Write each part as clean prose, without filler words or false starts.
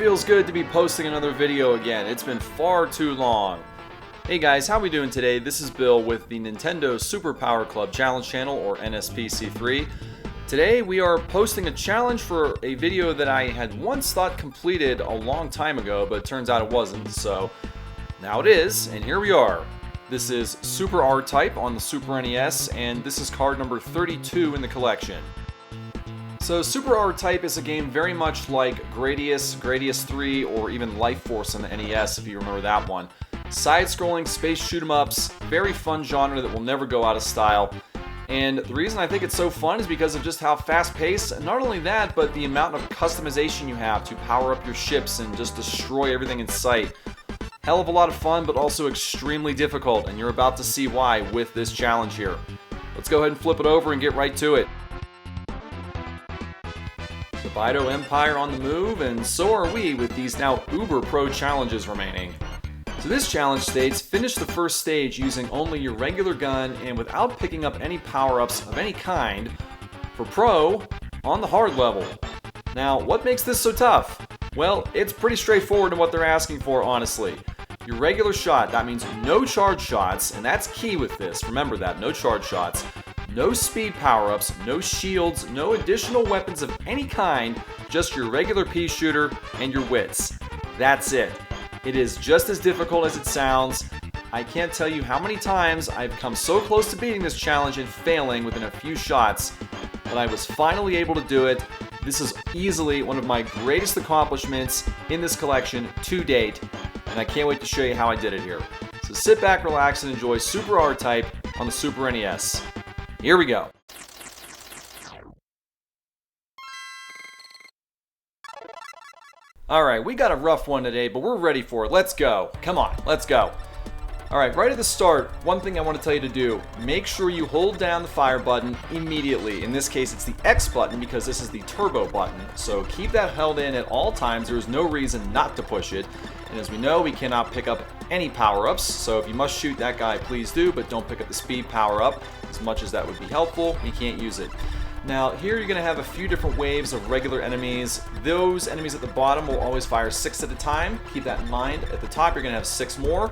feels good to be posting another video again. It's been far too long. Hey guys, how we doing today? This is Bill with the Nintendo Super Power Club Challenge channel, or NSPC3. Today we are posting a challenge for a video that I had once thought completed a long time ago, but it turns out it wasn't. So now it is, and here we are. This is Super R-Type on the Super NES, and this is card number 32 in the collection. So Super R-Type is a game very much like Gradius, Gradius 3, or even Life Force on the NES, if you remember that one. Side-scrolling space shoot-'em-ups, very fun genre that will never go out of style. And the reason I think it's so fun is because of just how fast-paced, and not only that, but the amount of customization you have to power up your ships and just destroy everything in sight. Hell of a lot of fun, but also extremely difficult, and you're about to see why with this challenge here. Let's go ahead and flip it over and get right to it. The Bido Empire on the move, and so are we with these now uber pro challenges remaining. So this challenge states, finish the first stage using only your regular gun and without picking up any power-ups of any kind for pro on the hard level. Now, what makes this so tough? Well, it's pretty straightforward in what they're asking for, honestly. Your regular shot, that means no charge shots, and that's key with this. Remember that, no charge shots. No speed power-ups, no shields, no additional weapons of any kind, just your regular pea shooter and your wits. That's it. It is just as difficult as it sounds. I can't tell you how many times I've come so close to beating this challenge and failing within a few shots, but I was finally able to do it. This is easily one of my greatest accomplishments in this collection to date, and I can't wait to show you how I did it here. So sit back, relax, and enjoy Super R-Type on the Super NES. Here we go. Alright, we got a rough one today, but we're ready for it. Let's go. Come on, let's go. Alright, right at the start, one thing I want to tell you to do, make sure you hold down the fire button immediately. In this case, it's the X button because this is the turbo button. So keep that held in at all times. There is no reason not to push it. And as we know, we cannot pick up any power-ups. So if you must shoot that guy, please do, but don't pick up the speed power-up. As much as that would be helpful, we can't use it. Now, here you're going to have a few different waves of regular enemies. Those enemies at the bottom will always fire 6 at a time. Keep that in mind. At the top, you're going to have 6 more.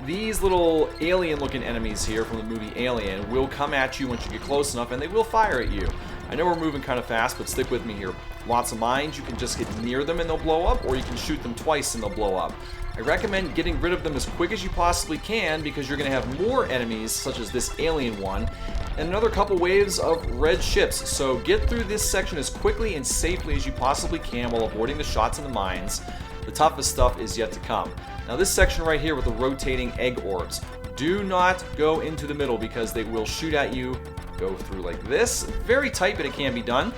These little alien-looking enemies here from the movie Alien will come at you once you get close enough, and they will fire at you. I know we're moving kind of fast, but stick with me here. Lots of mines. You can just get near them and they'll blow up, or you can shoot them twice and they'll blow up. I recommend getting rid of them as quick as you possibly can because you're going to have more enemies, such as this alien one, and another couple waves of red ships. So get through this section as quickly and safely as you possibly can while avoiding the shots in the mines. The toughest stuff is yet to come. Now this section right here with the rotating egg orbs, do not go into the middle because they will shoot at you. Go through like this. Very tight, but it can be done.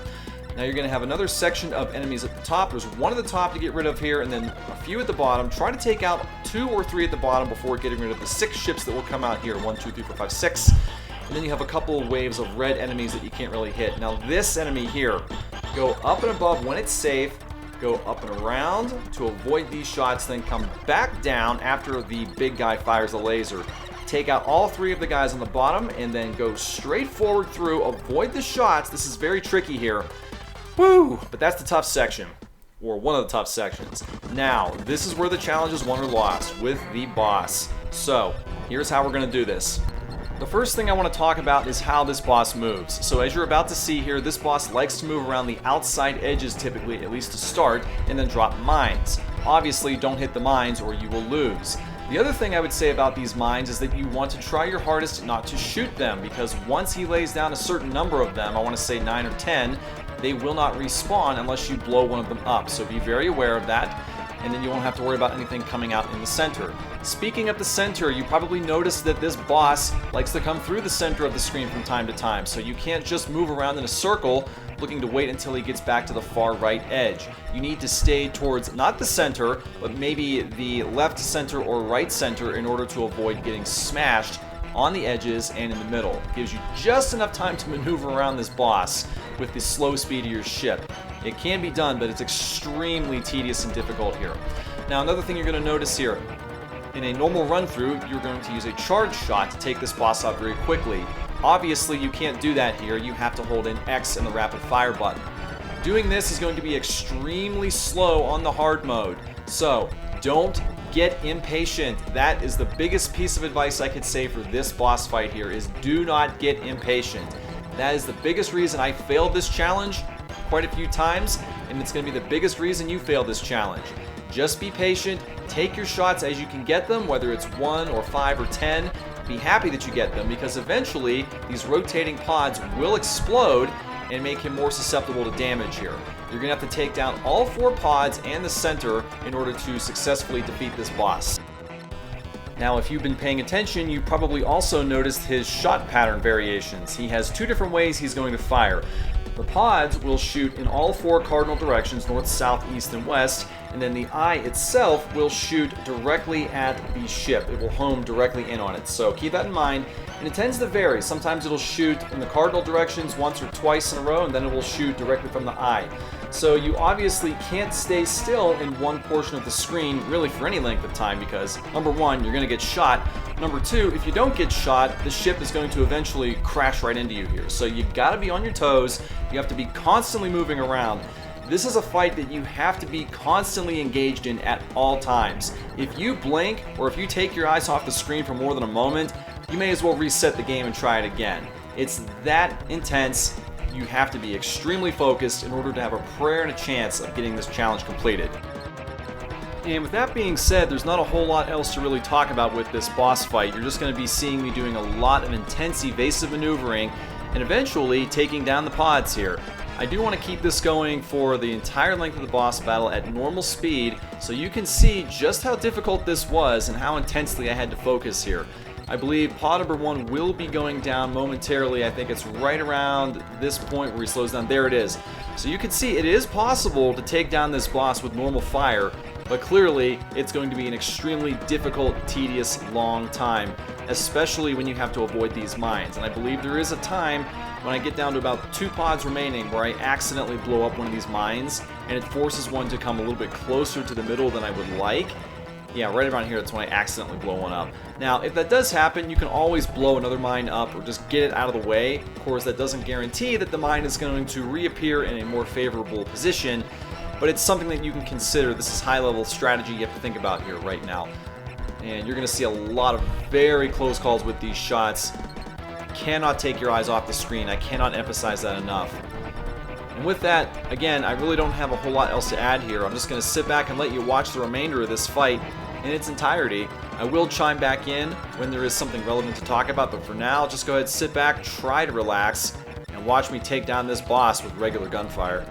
Now you're going to have another section of enemies at the top. There's one at the top to get rid of here, and then a few at the bottom. Try to take out 2 or 3 at the bottom before getting rid of the 6 ships that will come out here. 1, 2, 3, 4, 5, 6. And then you have a couple of waves of red enemies that you can't really hit. Now this enemy here, go up and above when it's safe. Go up and around to avoid these shots, then come back down after the big guy fires a laser. Take out all 3 of the guys on the bottom, and then go straight forward through. Avoid the shots. This is very tricky here. Woo! But that's the tough section, or one of the tough sections. Now, this is where the challenge is won or lost, with the boss. So, here's how we're going to do this. The first thing I want to talk about is how this boss moves. So as you're about to see here, this boss likes to move around the outside edges typically, at least to start, and then drop mines. Obviously, don't hit the mines or you will lose. The other thing I would say about these mines is that you want to try your hardest not to shoot them, because once he lays down a certain number of them, I want to say 9 or 10, they will not respawn unless you blow one of them up. So be very aware of that, and then you won't have to worry about anything coming out in the center. Speaking of the center, you probably noticed that this boss likes to come through the center of the screen from time to time, so you can't just move around in a circle looking to wait until he gets back to the far right edge. You need to stay towards not the center, but maybe the left center or right center in order to avoid getting smashed on the edges and in the middle. It gives you just enough time to maneuver around this boss with the slow speed of your ship. It can be done, but it's extremely tedious and difficult here. Now, another thing you're going to notice here, in a normal run-through, you're going to use a charge shot to take this boss out very quickly. Obviously, you can't do that here. You have to hold in X and the rapid fire button. Doing this is going to be extremely slow on the hard mode, so don't get impatient. That is the biggest piece of advice I could say for this boss fight here, is do not get impatient. That is the biggest reason I failed this challenge quite a few times, and it's going to be the biggest reason you fail this challenge. Just be patient, take your shots as you can get them, whether it's 1 or 5 or 10. Be happy that you get them, because eventually these rotating pods will explode and make him more susceptible to damage here. You're going to have to take down all 4 pods and the center in order to successfully defeat this boss. Now, if you've been paying attention, you probably also noticed his shot pattern variations. He has 2 different ways he's going to fire. The pods will shoot in all 4 cardinal directions, north, south, east, and west, and then the eye itself will shoot directly at the ship. It will home directly in on it, so keep that in mind. And it tends to vary. Sometimes it'll shoot in the cardinal directions once or twice in a row, and then it will shoot directly from the eye. So you obviously can't stay still in one portion of the screen really for any length of time, because number 1, you're going to get shot. Number 2, if you don't get shot, the ship is going to eventually crash right into you here. So you've got to be on your toes. You have to be constantly moving around. This is a fight that you have to be constantly engaged in at all times. If you blink, or if you take your eyes off the screen for more than a moment, you may as well reset the game and try it again. It's that intense. You have to be extremely focused in order to have a prayer and a chance of getting this challenge completed. And with that being said, there's not a whole lot else to really talk about with this boss fight. You're just going to be seeing me doing a lot of intense evasive maneuvering and eventually taking down the pods here. I do want to keep this going for the entire length of the boss battle at normal speed, so you can see just how difficult this was and how intensely I had to focus here. I believe pod number 1 will be going down momentarily. I think it's right around this point where he slows down. There it is. So you can see it is possible to take down this boss with normal fire, but clearly it's going to be an extremely difficult, tedious, long time, especially when you have to avoid these mines. And I believe there is a time when I get down to about 2 pods remaining where I accidentally blow up one of these mines, and it forces one to come a little bit closer to the middle than I would like. Yeah, right around here, that's when I accidentally blow one up. Now, if that does happen, you can always blow another mine up or just get it out of the way. Of course, that doesn't guarantee that the mine is going to reappear in a more favorable position, but it's something that you can consider. This is high-level strategy you have to think about here right now. And you're going to see a lot of very close calls with these shots. Cannot take your eyes off the screen. I cannot emphasize that enough. And with that, again, I really don't have a whole lot else to add here. I'm just going to sit back and let you watch the remainder of this fight in its entirety. I will chime back in when there is something relevant to talk about, but for now, just go ahead, sit back, try to relax, and watch me take down this boss with regular gunfire.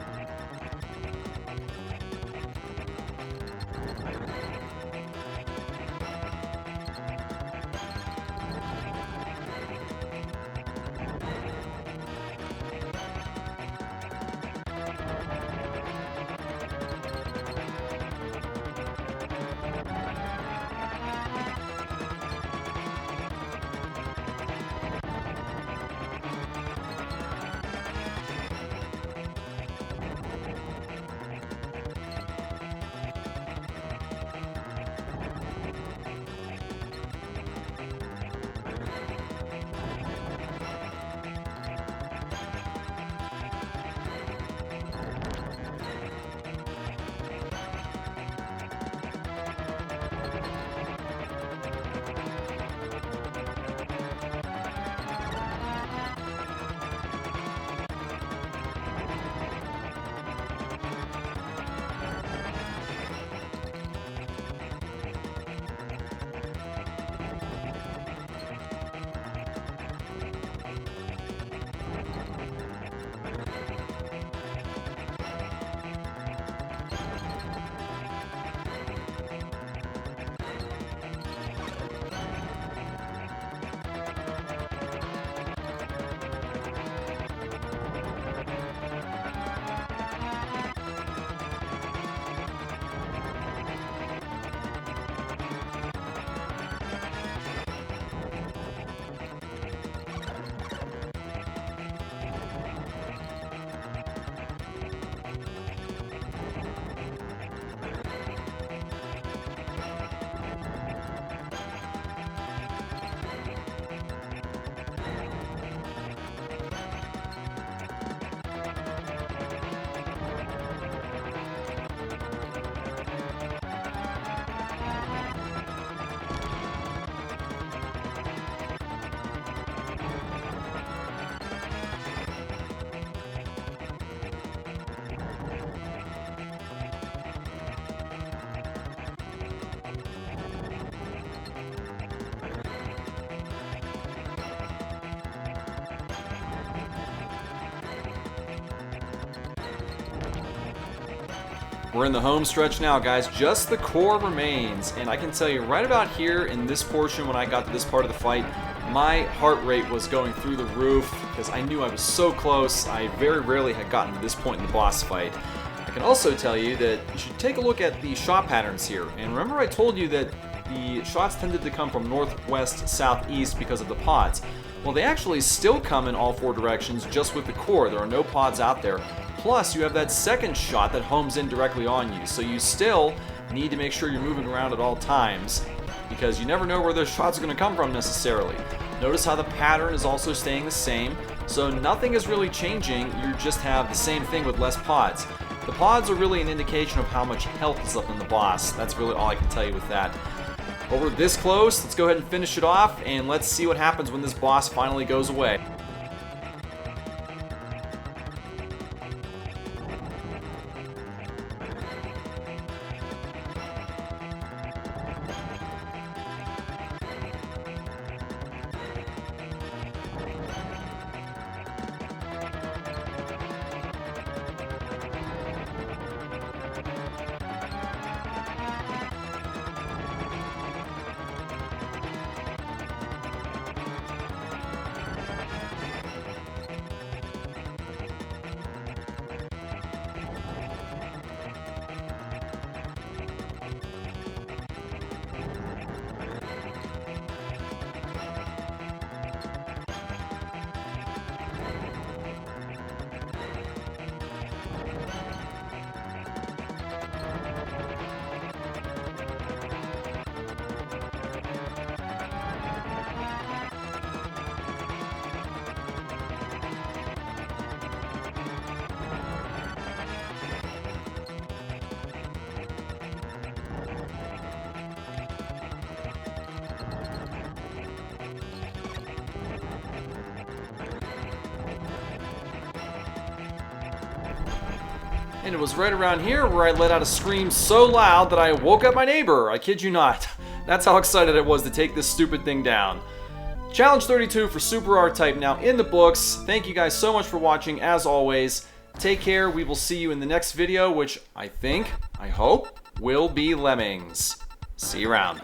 We're in the home stretch now, guys. Just the core remains. And I can tell you right about here in this portion, when I got to this part of the fight, my heart rate was going through the roof because I knew I was so close. I very rarely had gotten to this point in the boss fight. I can also tell you that you should take a look at the shot patterns here. And remember I told you that the shots tended to come from northwest, southeast because of the pods. Well, they actually still come in all 4 directions just with the core. There are no pods out there. Plus, you have that second shot that homes in directly on you. So you still need to make sure you're moving around at all times because you never know where those shots are going to come from necessarily. Notice how the pattern is also staying the same. So nothing is really changing. You just have the same thing with less pods. The pods are really an indication of how much health is left in the boss. That's really all I can tell you with that. But we're this close. Let's go ahead and finish it off, and let's see what happens when this boss finally goes away. And it was right around here where I let out a scream so loud that I woke up my neighbor. I kid you not. That's how excited I was to take this stupid thing down. Challenge 32 for Super R-Type now in the books. Thank you guys so much for watching as always. Take care. We will see you in the next video, which I hope, will be Lemmings. See you around.